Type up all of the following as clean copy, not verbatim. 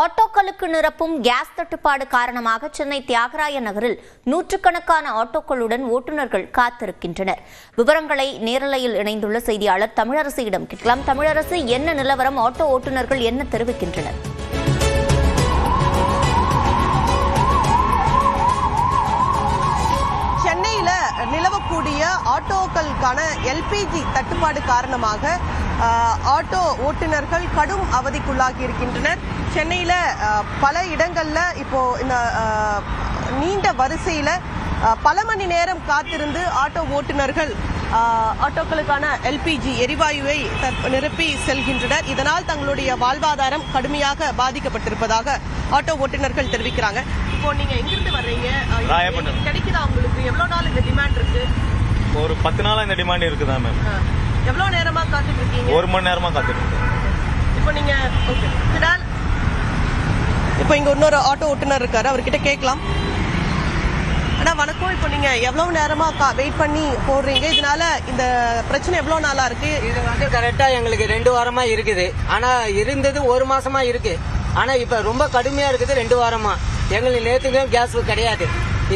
ஆட்டோக்களுக்கு நிரப்பும் கேஸ் தட்டுப்பாடு காரணமாக சென்னை தியாகராய நகரில் நூற்றுக்கணக்கான ஆட்டோக்களுடன் ஓட்டுநர்கள் காத்திருக்கின்றனர். விவரங்களை நேரலையில் இணைந்துள்ள செய்தியாளர் தமிழரசியிடம் கேட்கலாம். தமிழரசு, என்ன நிலவரம்? ஆட்டோ ஓட்டுநர்கள் என்ன தெரிவிக்கின்றனர்? சென்னையில நிலவக்கூடிய ஆட்டோக்களுக்கான எல்பிஜி தட்டுப்பாடு காரணமாக ஆட்டோ ஓட்டுநர்கள் கடும் அவதிக்குள்ளாகி இருக்கின்றனர். சென்னையில பல இடங்கள்ல இப்போ இந்த நீண்ட வரிசையில பல மணி நேரம் காத்திருந்து ஆட்டோ ஓட்டுநர்கள் ஆட்டோக்களுக்கான எல்பிஜி எரிவாயுவை நிரப்பி செல்கின்றனர். இதனால் தங்களுடைய வாழ்வாதாரம் கடுமையாக பாதிக்கப்பட்டிருப்பதாக ஆட்டோ ஓட்டுநர்கள் தெரிவிக்கிறாங்க. இப்போ நீங்க எங்கிருந்து வர்றீங்க? கிடைக்குதா உங்களுக்கு? எவ்வளவு நாள் இந்த டிமாண்ட் இருக்கு? ஒரு 10 நாளா இந்த டிமாண்ட் இருக்குதா மேம். எவ்வளவு நேரமா காத்துட்டு இருக்கீங்க? 1 மணி நேரமா காத்துட்டு இருக்கேன். இப்போ நீங்க இப்போ இங்க இன்னொரு ஆட்டோ ஓட்டுநர் இருக்காரு, அவர்கிட்ட கேட்கலாம். ஆனா வணக்கம், இப்போ நீங்க எவ்வளவு நேரமா வெயிட் பண்ணி போடுறீங்க? இதனால இந்த பிரச்சனை எவ்வளவு நாளா இருக்கு? இது வந்து கரெக்டா எங்களுக்கு 2 வாரமா இருக்குது. ஆனா இருந்தது 1 மாசமா இருக்கு. ஆனா இப்ப ரொம்ப கடுமையா இருக்குது 2 வாரமா. எங்களுக்கு நேற்றுக்கும் கேஸ் கிடையாது.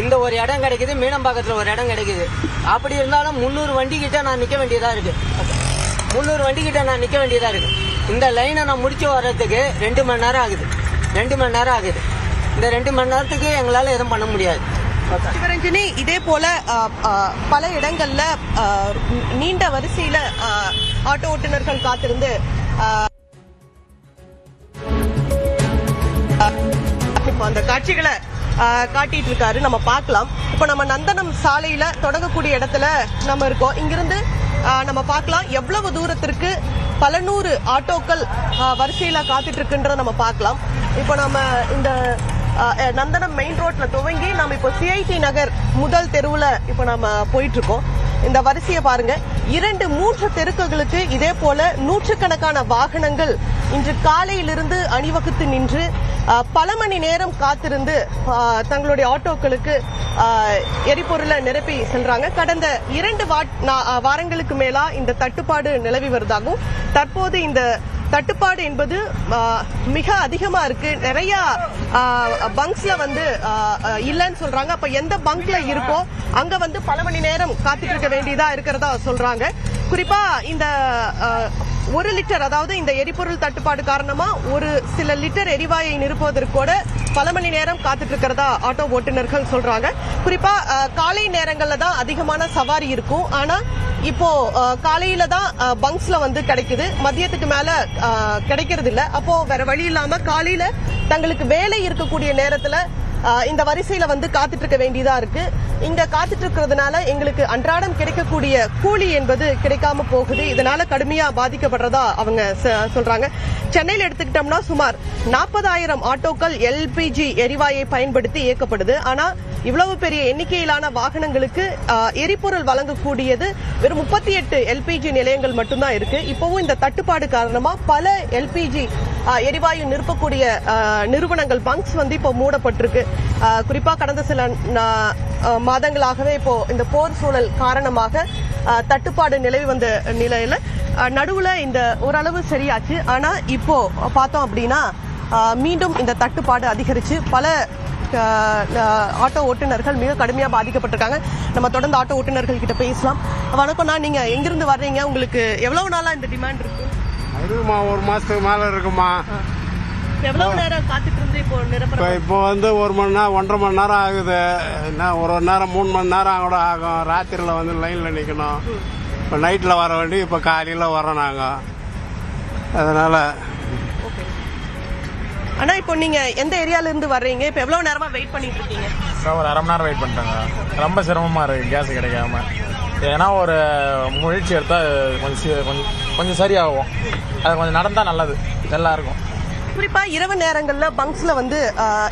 இந்த ஒரு இடம் கிடைக்குது, மீனம்பாக்கத்துல ஒரு இடம் கிடைக்குது. அப்படி இருந்தாலும் 300 வண்டி கிட்ட நான் நிக்க வேண்டியதா இருக்கு. 300 வண்டி கிட்ட நான் நிக்க வேண்டியதா இருக்கு. இந்த லைனை நான் முடிச்சு வர்றதுக்கு 2 மணி நேரம் ஆகுது. 2 மணி நேரம் ஆகுது. இந்த 2 மணி நேரத்துக்கு எங்களால எதுவும் பண்ண முடியாது. சிவரஞ்சனி, இதே போல பல இடங்கள்ல நீண்ட வரிசையில ஆட்டோ ஓட்டுநர்கள் காத்திருந்து அந்த காட்சிகளை காட்டிட்டு இருக்காரு, நம்ம பார்க்கலாம். இப்போ நம்ம நந்தனம் சாலையில தொடங்கக்கூடிய இடத்துல நம்ம இருக்கோம். இங்கிருந்து நம்ம பார்க்கலாம் எவ்வளவு தூரத்திற்கு பல நூறு ஆட்டோக்கள் வரிசையில காத்துட்டு இருக்குன்றத நம்ம பார்க்கலாம். இப்போ நம்ம இந்த நந்தனம் மெயின் ரோட்ல துவங்கி நம்ம இப்போ சிஐடி நகர் முதல் தெருவுல இப்போ நம்ம போயிட்டு இருக்கோம். இந்த வரிசையை பாருங்க. 2-3 தெருக்களுக்கு இதே போல நூற்றுக்கணக்கான வாகனங்கள் இன்று காலையிலிருந்து அணிவகுத்து நின்று பல மணி நேரம் காத்திருந்து தங்களுடைய ஆட்டோக்களுக்கு எரிபொருளை நிரப்பி செல்றாங்க. கடந்த 2 வாரங்களுக்கு மேலா இந்த தட்டுப்பாடு நிலவி வருவதாகவும், தற்போது இந்த தட்டுப்பாடு என்பது மிக அதிகமா இருக்கு. நிறைய பங்க்ஸ்ல வந்து இல்லன்னு சொல்றாங்க. அப்ப எந்த பங்க்ல இருக்கோ அங்க வந்து பல மணி நேரம் காத்துட்டு இருக்க வேண்டியதா இருக்கிறதா சொல்றாங்க. குறிப்பா இந்த 1 லிட்டர், அதாவது இந்த எரிபொருள் தட்டுப்பாடு காரணமா ஒரு சில லிட்டர் எரிவாயை நிரப்புவதற்கு கூட பல மணி நேரம் காத்துட்டு இருக்கிறதா ஆட்டோ ஓட்டுநர்கள் சொல்றாங்க. குறிப்பா காலை நேரங்கள்ல தான் அதிகமான சவாரி இருக்கும். ஆனா இப்போ காலையில தான் பங்க்ஸ்ல வந்து கிடைக்குது, மதியத்துக்கு மேல கிடைக்கிறது இல்ல. அப்போ வேற வழி இல்லாம காலையில தங்களுக்கு வேலை இருக்கக்கூடிய நேரத்துல இந்த வரிசையில வந்து காத்துட்டு இருக்க வேண்டியதா இருக்கு. இங்க காத்துட்டு இருக்கிறதுனால எங்களுக்கு அன்றாடம் கிடைக்கக்கூடிய கூலி என்பது கிடைக்காம போகுது. இதனால கடுமையா பாதிக்கப்படுறதா அவங்க சொல்றாங்க. சென்னையில் எடுத்துக்கிட்டோம்னா சுமார் 40,000 ஆட்டோக்கள் எல்பிஜி எரிவாயை பயன்படுத்தி இயக்கப்படுது. ஆனா இவ்வளவு பெரிய எண்ணிக்கையிலான வாகனங்களுக்கு எரிபொருள் வழங்கக்கூடியது வெறும் 38 எல்பிஜி நிலையங்கள் மட்டும்தான் இருக்கு. இப்பவும் இந்த தட்டுப்பாடு காரணமா பல எல்பிஜி எரிவாயு நிரப்பக்கூடிய நிறுவனங்கள், பங்க்ஸ் வந்து இப்போ மூடப்பட்டிருக்கு. குறிப்பா கடந்த சில மாதங்களாகவே இப்போ இந்த போர் சூழல் காரணமாக தட்டுப்பாடு நிலவி வந்த நிலையில நடுவுல இந்த ஓரளவு சரியாச்சு. ஆனா இப்போ பார்த்தோம் அப்படின்னா மீண்டும் இந்த தட்டுப்பாடு அதிகரிச்சு பல ஆட்டோ ஓட்டுநர்கள் மிக கடுமையா பாதிக்கப்பட்டிருக்காங்க. நம்ம தொடர்ந்து ஆட்டோ ஓட்டுநர்கள் கிட்ட பேசலாம். வணக்கம்ண்ணா, நீங்க எங்கிருந்து வர்றீங்க? உங்களுக்கு எவ்வளவு நாளா இந்த டிமாண்ட் இருக்கு? அதுமா 1 மாசத்துக்கு மேல இருக்குமா. எவ்வளவு நேரம் காத்துட்டு இருந்து இப்போ நிரப்புற? இப்போ வந்து 1 மணி நேரம் 1.5 மணி நேரம் ஆகுது. என்ன ஒரு நேரம் 3 மணி நேரம் கூட ஆகும். ராத்திரில வந்து லைன்ல நிக்கணும். இப்போ நைட்ல வர வேண்டி இப்போ காலையில வரோம் நாங்க. அதனால ஆனா இப்போ நீங்க எந்த ஏரியால இருந்து வர்றீங்க? இப்போ எவ்வளவு நேரமா வெயிட் பண்ணிட்டு இருக்கீங்க? ஒரு 1/2 மணி நேரம் வெயிட் பண்ணிட்டாங்க. ரொம்ப சிரமமா இருக்கு கேஸ் கிடைக்காம. ஏன்னா ஒரு முயற்சி எடுத்தா கொஞ்சம் சரியாகும். அது கொஞ்சம் நடந்தா நல்லது எல்லாருக்கும். குறிப்பா இரவு நேரங்கள்ல பங்க்ஸ்ல வந்து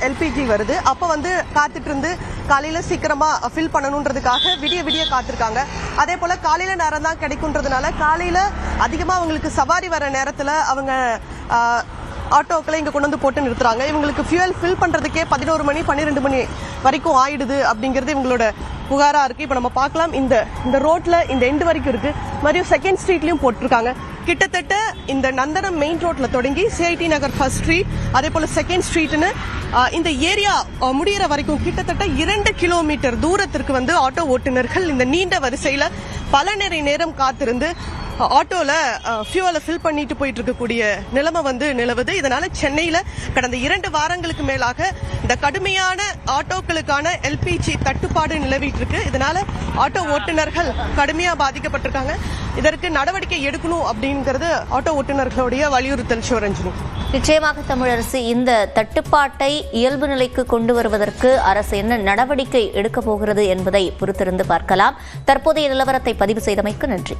எல்பிஜி வருது. அப்ப வந்து காத்துட்டு இருந்து காலையில சீக்கிரமா ஃபில் பண்ணணும்ன்றதுக்காக விடிய காத்திருக்காங்க. அதே போல காலையில நேரம் தான் கிடைக்கும்ன்றதுனால காலையில அதிகமா அவங்களுக்கு சவாரி வர நேரத்துல அவங்க ஆட்டோக்களை இங்க கொண்டு வந்து போட்டு நிறுத்துறாங்க. இவங்களுக்கு ஃபியூயல் ஃபில் பண்றதுக்கே 11 மணி 12 மணி வரைக்கும் ஆயிடுது அப்படிங்கிறது இவங்களோட புகாரா இருக்கு. இப்ப நம்ம பார்க்கலாம், இந்த ரோட்ல இந்த எண்டு வரைக்கும் இருக்கு. மறுபடியும் 2nd ஸ்ட்ரீட்லயும் போட்டிருக்காங்க. கிட்டத்தட்ட இந்த நந்தனம் மெயின் ரோட்ல தொடங்கி சிஐடி நகர் ஃபர்ஸ்ட் ஸ்ட்ரீட், அதே போல செகண்ட் ஸ்ட்ரீட்னு இந்த ஏரியா முடிகிற வரைக்கும் கிட்டத்தட்ட 2 கிலோமீட்டர் தூரத்திற்கு வந்து ஆட்டோ ஓட்டுநர்கள் இந்த நீண்ட வரிசையில பல நேரம் காத்திருந்து ஆட்டோல ஃபியூவலை ஃபில் பண்ணிட்டு போயிட்டு இருக்கக்கூடிய நிலைமை வந்து நிலவுது. இதனால சென்னையில கடந்த 2 வாரங்களுக்கு மேலாக இந்த கடுமையான ஆட்டோக்களுக்கான எல்பிஜி தட்டுப்பாடு நிலவிட்டு இருக்கு. இதனால ஆட்டோ ஓட்டுநர்கள் கடுமையா பாதிக்கப்பட்டிருக்காங்க. இதற்கு நடவடிக்கை எடுக்கணும் அப்படிங்கிறது ஆட்டோ ஓட்டுநர்களுடைய வலியுறுத்தல். சிவரஞ்சனி, நிச்சயமாக தமிழரசு, இந்த தட்டுப்பாட்டை இயல்பு நிலைக்கு கொண்டு வருவதற்கு அரசு என்ன நடவடிக்கை எடுக்கப் போகிறது என்பதை பொறுத்திருந்து பார்க்கலாம். தற்போதைய நிலவரத்தை பதிவு செய்தமைக்கு நன்றி.